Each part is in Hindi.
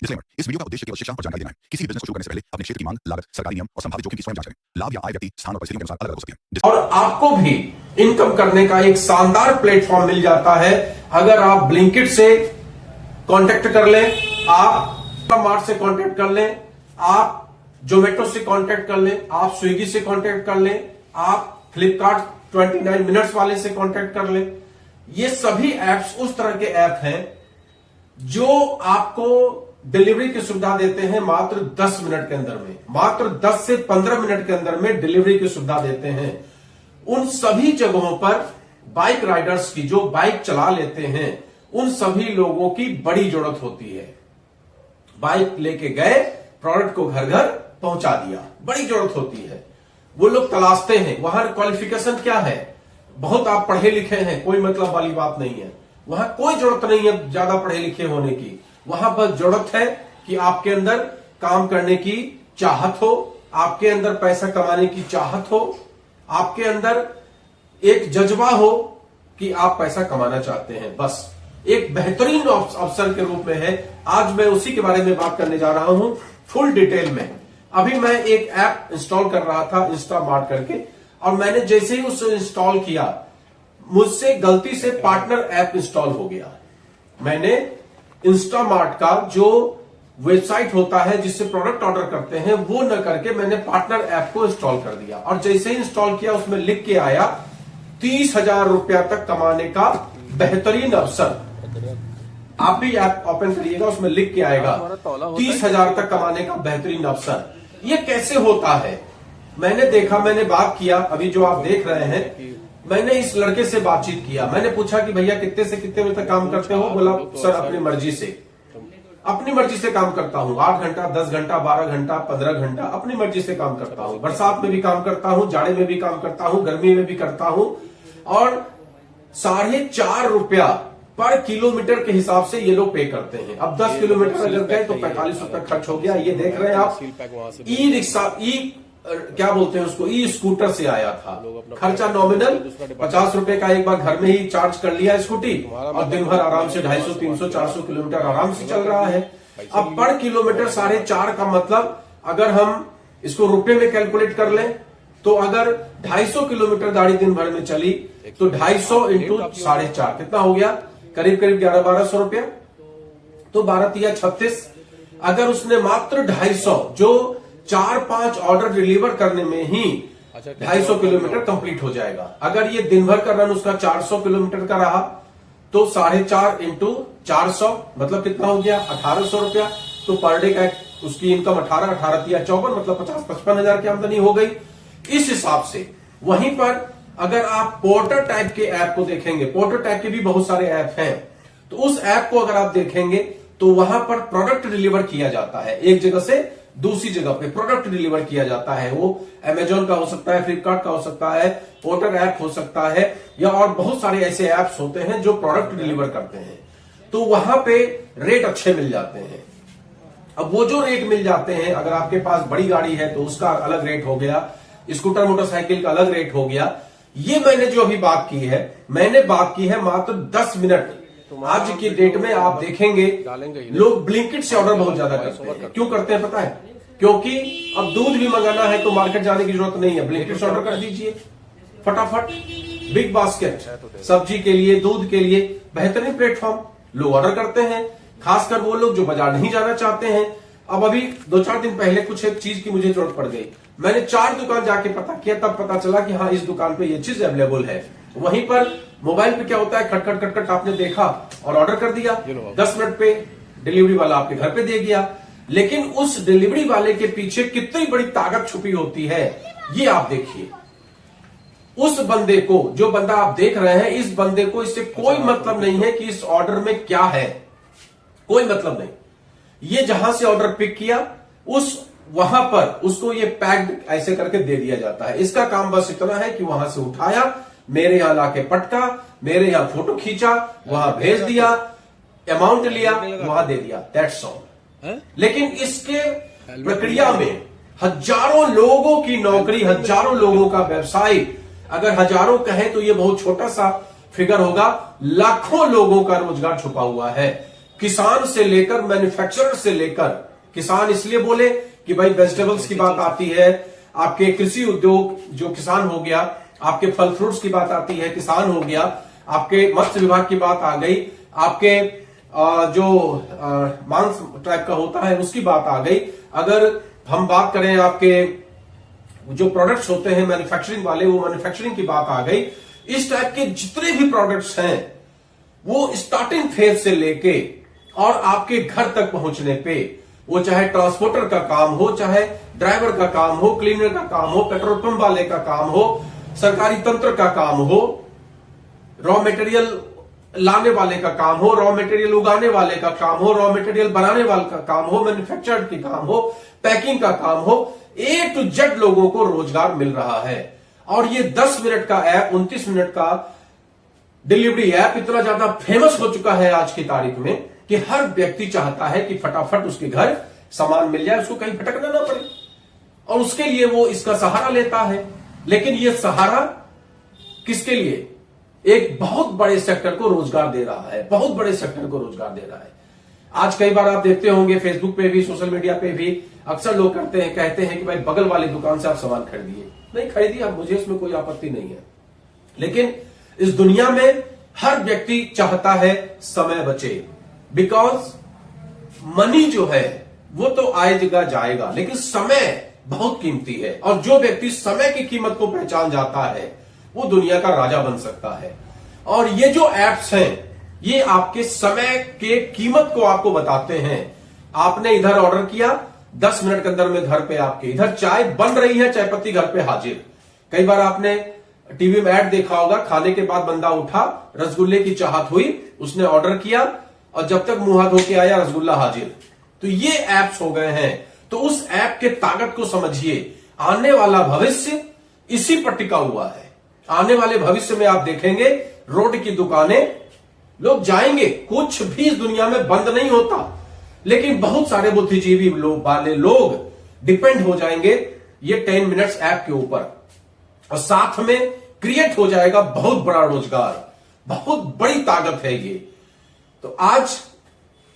डिस्क्लेमर, इस वीडियो का उद्देश्य केवल शिक्षा और जानकारी देना है। किसी भी बिजनेस को शुरू करने से पहले अपने क्षेत्र की मांग, लागत, सरकारी नियम और संभावित जोखिम की स्वयं जांच करें। लाभ या आय व्यक्ति, स्थान और परिस्थितियों के अनुसार अलग अलग हो सकती है। और आपको भी इनकम करने का एक शानदार प्लेटफॉर्म मिल जाता है अगर आप ब्लिंकिट से कांटेक्ट कर लें, आप मार्ट से कांटेक्ट कर लें, आप जोमेटो से कांटेक्ट कर लें, आप स्विगी से कांटेक्ट कर लें, आप फ्लिपकार्ट 29 मिनट्स वाले से कांटेक्ट कर लें। ये सभी एप्स उस तरह के ऐप हैं जो आपको डिलीवरी की सुविधा देते हैं मात्र 10 मिनट के अंदर में, मात्र 10 से 15 मिनट के अंदर में डिलीवरी की सुविधा देते हैं। उन सभी जगहों पर बाइक राइडर्स की, जो बाइक चला लेते हैं, उन सभी लोगों की बड़ी जरूरत होती है। बाइक लेके गए, प्रोडक्ट को घर घर पहुंचा दिया, बड़ी जरूरत होती है। वो लोग तलाशते हैं वहां क्वालिफिकेशन क्या है, बहुत आप पढ़े लिखे हैं, कोई मतलब वाली बात नहीं है। वहां कोई जरूरत नहीं है ज्यादा पढ़े लिखे होने की। वहां बस जरूरत है कि आपके अंदर काम करने की चाहत हो, आपके अंदर पैसा कमाने की चाहत हो, आपके अंदर एक जज्बा हो कि आप पैसा कमाना चाहते हैं। बस एक बेहतरीन अवसर के रूप में है। आज मैं उसी के बारे में बात करने जा रहा हूं फुल डिटेल में। अभी मैं एक ऐप इंस्टॉल कर रहा था इंस्टामार्ट करके, और मैंने जैसे ही उसे इंस्टॉल किया, मुझसे गलती से पार्टनर ऐप इंस्टॉल हो गया। मैंने इंस्टामार्ट का जो वेबसाइट होता है जिससे प्रोडक्ट ऑर्डर करते हैं वो न करके मैंने पार्टनर ऐप को इंस्टॉल कर दिया, और जैसे ही इंस्टॉल किया उसमें लिख के आया 30,000 रुपया तक कमाने का बेहतरीन अवसर। आप भी ऐप ओपन करिएगा, उसमें लिख के आएगा 30,000 तक कमाने का बेहतरीन अवसर। ये कैसे होता है? मैंने देखा, मैंने बात किया। अभी जो आप देख रहे हैं, मैंने इस लड़के से बातचीत किया। मैंने पूछा कि भैया कितने से कितने बजे तक काम करते हो? बोला सर अपनी मर्जी से, अपनी मर्जी से काम करता हूँ। 8 घंटा, 10 घंटा, 12 घंटा, 15 घंटा अपनी मर्जी से काम करता हूँ। बरसात में भी काम करता हूँ, जाड़े में भी काम करता हूँ, गर्मी में भी करता हूँ। और 4.5 रुपया पर किलोमीटर के हिसाब से ये लोग पे करते हैं। अब 10 किलोमीटर अगर गए तो 45 रुपया खर्च हो गया। ये देख रहे हैं आप, ई रिक्शा, क्या बोलते हैं उसको, ई स्कूटर से आया था। खर्चा नॉमिनल 50 रुपए का एक बार घर में ही चार्ज कर लिया स्कूटी, और दिन भर आराम से 250, 300, 400 किलोमीटर आराम से चल रहा है। अब पर किलोमीटर 4.5 का मतलब अगर हम इसको रुपए में कैलकुलेट कर लें तो अगर 250 किलोमीटर गाड़ी दिन भर में चली तो 250 इंटू 4.5 कितना हो गया? करीब करीब 1100-1200 रुपया। तो 12 36। अगर उसने मात्र 250, जो 4-5 ऑर्डर डिलीवर करने में ही 250 किलोमीटर कंप्लीट हो जाएगा। अगर ये दिन भर का रन उसका 400 किलोमीटर का रहा तो 4.5 इंटू 400 मतलब कितना हो गया? 1800 रुपया। तो पर डे का उसकी इनकम 18 या 54 मतलब 50-55 हजार की आमदनी हो गई। इस हिसाब से वहीं पर अगर आप पोर्टर टाइप के ऐप को देखेंगे, पोर्टर टाइप के भी बहुत सारे ऐप हैं, तो उस ऐप को अगर आप देखेंगे तो वहां पर प्रोडक्ट डिलीवर किया जाता है। एक जगह से दूसरी जगह पे प्रोडक्ट डिलीवर किया जाता है। वो अमेजॉन का हो सकता है, फ्लिपकार्ट का हो सकता है, पोर्टर ऐप हो सकता है, या और बहुत सारे ऐसे ऐप्स होते हैं जो प्रोडक्ट डिलीवर करते हैं। तो वहां पे रेट अच्छे मिल जाते हैं। अब वो जो रेट मिल जाते हैं, अगर आपके पास बड़ी गाड़ी है तो उसका अलग रेट हो गया, स्कूटर मोटरसाइकिल का अलग रेट हो गया। ये मैंने जो अभी बात की है, मैंने बात की है मात्र 10 मिनट। आज की डेट में आप देखेंगे लोग ब्लिंकिट से ऑर्डर बहुत ज्यादा करते हैं। क्यों करते हैं पता है? क्योंकि अब दूध भी मंगाना है तो मार्केट जाने की जरूरत नहीं है, ब्लिंकिट से ऑर्डर कर दीजिए फटाफट। बिग बास्केट, सब्जी के लिए, दूध के लिए बेहतरीन प्लेटफॉर्म। लोग ऑर्डर करते हैं, खासकर वो लोग जो बाजार नहीं जाना चाहते हैं। अब अभी 2-4 दिन पहले कुछ एक चीज की मुझे जरूरत पड़ गई। मैंने 4 दुकान जाके पता किया, तब पता चला कि हाँ इस दुकान पे ये चीज अवेलेबल है। वहीं पर मोबाइल पे क्या होता है, खटखट खटखट आपने देखा और ऑर्डर कर दिया, 10 मिनट पे डिलीवरी वाला आपके घर पे दे गया। लेकिन उस डिलीवरी वाले के पीछे कितनी बड़ी ताकत छुपी होती है ये आप देखिए। उस बंदे को, जो बंदा आप देख रहे हैं, इस बंदे को इससे कोई मतलब नहीं है कि इस ऑर्डर में क्या है, कोई मतलब नहीं। ये जहां से ऑर्डर पिक किया वहां पर उसको ये पैक्ड ऐसे करके दे दिया जाता है। इसका काम बस इतना है कि वहां से उठाया, मेरे यहां लाके पटका, मेरे यहां फोटो खींचा, वहां भेज दिया, अमाउंट लिया, वहां दे दिया, दैट्स ऑल। लेकिन इसके प्रक्रिया में हजारों लोगों की नौकरी, हजारों लोगों का व्यवसाय, अगर हजारों कहे तो ये बहुत छोटा सा फिगर होगा, लाखों लोगों का रोजगार छुपा हुआ है। किसान से लेकर मैन्युफैक्चरर से लेकर, किसान इसलिए बोले कि भाई वेजिटेबल्स की बात आती है, आपके कृषि उद्योग जो किसान हो गया, आपके फल फ्रूट्स की बात आती है किसान हो गया, आपके मत्स्य विभाग की बात आ गई, आपके जो मांस टाइप का होता है उसकी बात आ गई। अगर हम बात करें आपके जो प्रोडक्ट्स होते हैं मैन्युफैक्चरिंग वाले, वो मैन्युफैक्चरिंग की बात आ गई। इस टाइप के जितने भी प्रोडक्ट्स हैं वो स्टार्टिंग फेज से लेके और आपके घर तक पहुंचने पे, वो चाहे ट्रांसपोर्टर का काम हो, चाहे ड्राइवर का काम हो, क्लीनर का काम हो, पेट्रोल पंप वाले का काम हो, सरकारी तंत्र का काम हो, रॉ मटेरियल लाने वाले का काम हो, रॉ मटेरियल उगाने वाले का काम हो, रॉ मटेरियल बनाने वाले का काम हो, मैन्युफैक्चर्ड के काम हो, पैकिंग का काम हो, A to Z लोगों को रोजगार मिल रहा है। और ये 10 मिनट का ऐप, 29 मिनट का डिलीवरी ऐप इतना ज्यादा फेमस हो चुका है आज की तारीख में कि हर व्यक्ति चाहता है कि फटाफट उसके घर सामान मिल जाए, उसको कहीं भटकना ना पड़े, और उसके लिए वो इसका सहारा लेता है। लेकिन ये सहारा किसके लिए? एक बहुत बड़े सेक्टर को रोजगार दे रहा है, बहुत बड़े सेक्टर को रोजगार दे रहा है। आज कई बार आप देखते होंगे फेसबुक पे भी, सोशल मीडिया पे भी अक्सर लोग कहते हैं कि भाई बगल वाली दुकान से आप सामान खरीदिए। नहीं खरीदिए आप, मुझे इसमें कोई आपत्ति नहीं है, लेकिन इस दुनिया में हर व्यक्ति चाहता है समय बचे, बिकॉज मनी जो है वो तो आएगा जाएगा, लेकिन समय बहुत कीमती है। और जो व्यक्ति समय की कीमत को पहचान जाता है वो दुनिया का राजा बन सकता है। और ये जो एप्स हैं ये आपके समय के कीमत को आपको बताते हैं। आपने इधर ऑर्डर किया, 10 मिनट के अंदर में घर पे आपके इधर चाय बन रही है, चाय पत्ती घर पे हाजिर। कई बार आपने टीवी में ऐड देखा होगा, खाने के बाद बंदा उठा, रसगुल्ले की चाहत हुई, उसने ऑर्डर किया और जब तक मुंह हाथ धो के आया रसगुल्ला हाजिर। तो ये एप्स हो गए हैं। तो उस ऐप के ताकत को समझिए। आने वाला भविष्य इसी पर टिका हुआ है। आने वाले भविष्य में आप देखेंगे रोड की दुकानें लोग जाएंगे, कुछ भी इस दुनिया में बंद नहीं होता, लेकिन बहुत सारे बुद्धिजीवी वाले लोग डिपेंड हो जाएंगे ये 10 मिनट्स ऐप के ऊपर, और साथ में क्रिएट हो जाएगा बहुत बड़ा रोजगार, बहुत बड़ी ताकत है ये। तो आज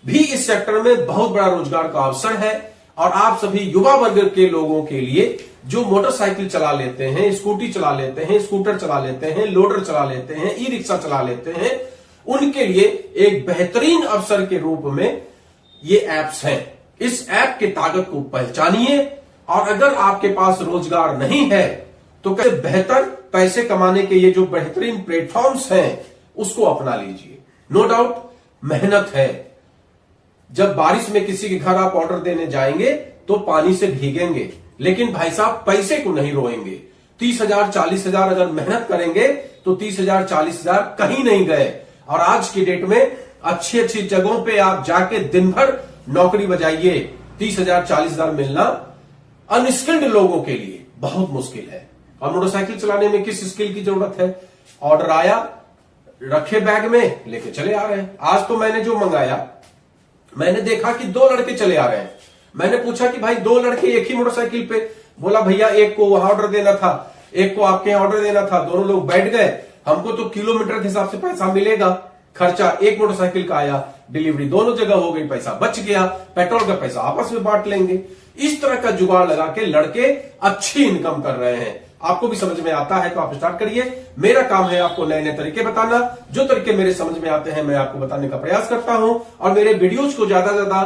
भी इस सेक्टर में बहुत बड़ा रोजगार का अवसर है। और आप सभी युवा वर्ग के लोगों के लिए जो मोटरसाइकिल चला लेते हैं, स्कूटी चला लेते हैं, स्कूटर चला लेते हैं, लोडर चला लेते हैं, ई रिक्शा चला लेते हैं, उनके लिए एक बेहतरीन अवसर के रूप में ये एप्स हैं। इस ऐप की ताकत को पहचानिए, और अगर आपके पास रोजगार नहीं है तो कैसे बेहतर पैसे कमाने के ये जो बेहतरीन प्लेटफॉर्म्स हैं उसको अपना लीजिए। नो डाउट मेहनत है। जब बारिश में किसी के घर आप ऑर्डर देने जाएंगे तो पानी से भीगेंगे, लेकिन भाई साहब पैसे को नहीं रोएंगे। 30,000 40,000 अगर मेहनत करेंगे तो 30,000 40,000 कहीं नहीं गए। और आज की डेट में अच्छी अच्छी जगहों पे आप जाके दिन भर नौकरी बजाइए, 30,000 40,000 मिलना अनस्किल्ड लोगों के लिए बहुत मुश्किल है। और मोटरसाइकिल चलाने में किस स्किल की जरूरत है? ऑर्डर आया, रखे बैग में, लेके चले आ रहे हैं। आज तो मैंने जो मंगाया, मैंने देखा कि 2 लड़के चले आ रहे हैं। मैंने पूछा कि भाई 2 लड़के एक ही मोटरसाइकिल पे? बोला भैया एक को वहां ऑर्डर देना था, एक को आपके यहां ऑर्डर देना था, दोनों लोग बैठ गए। हमको तो किलोमीटर के हिसाब से पैसा मिलेगा, खर्चा एक मोटरसाइकिल का आया, डिलीवरी दोनों जगह हो गई, पैसा बच गया, पेट्रोल का पैसा आपस में बांट लेंगे। इस तरह का जुगाड़ लगा के लड़के अच्छी इनकम कर रहे हैं। आपको भी समझ में आता है तो आप स्टार्ट करिए। मेरा काम है आपको नए नए तरीके बताना। जो तरीके मेरे समझ में आते हैं मैं आपको बताने का प्रयास करता हूं, और मेरे वीडियोज को ज्यादा से ज्यादा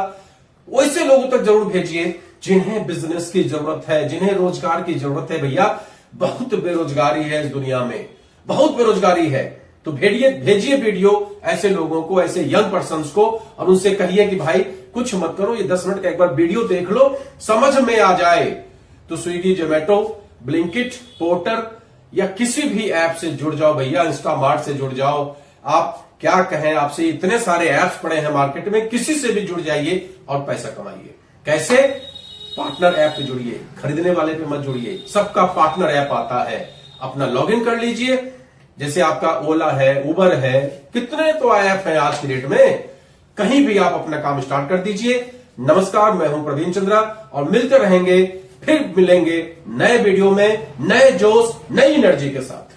वैसे लोगों तक जरूर भेजिए जिन्हें बिजनेस की जरूरत है, जिन्हें रोजगार की जरूरत है। भैया बहुत बेरोजगारी है इस दुनिया में, बहुत बेरोजगारी है। तो भेजिए वीडियो ऐसे लोगों को, ऐसे यंग पर्संस को, और उनसे कहिए कि भाई कुछ मत करो, ये 10 मिनट का एक बार वीडियो देख लो, समझ में आ जाए तो स्विगी, जोमेटो, ब्लिंकिट, पोर्टर या किसी भी ऐप से जुड़ जाओ भैया, इंस्टामार्ट से जुड़ जाओ। आप क्या कहें, आपसे इतने सारे ऐप्स पड़े हैं मार्केट में, किसी से भी जुड़ जाइए और पैसा कमाइए। कैसे? पार्टनर ऐप पे जुड़िए, खरीदने वाले पे मत जुड़िए। सबका पार्टनर ऐप आता है, अपना लॉगिन कर लीजिए। जैसे आपका ओला है, उबर है, कितने तो ऐप हैं आज की डेट में, कहीं भी आप अपना काम स्टार्ट कर दीजिए। नमस्कार, मैं हूं प्रवीण चंद्रा, और मिलते रहेंगे, फिर मिलेंगे नए वीडियो में, नए जोश, नई एनर्जी के साथ।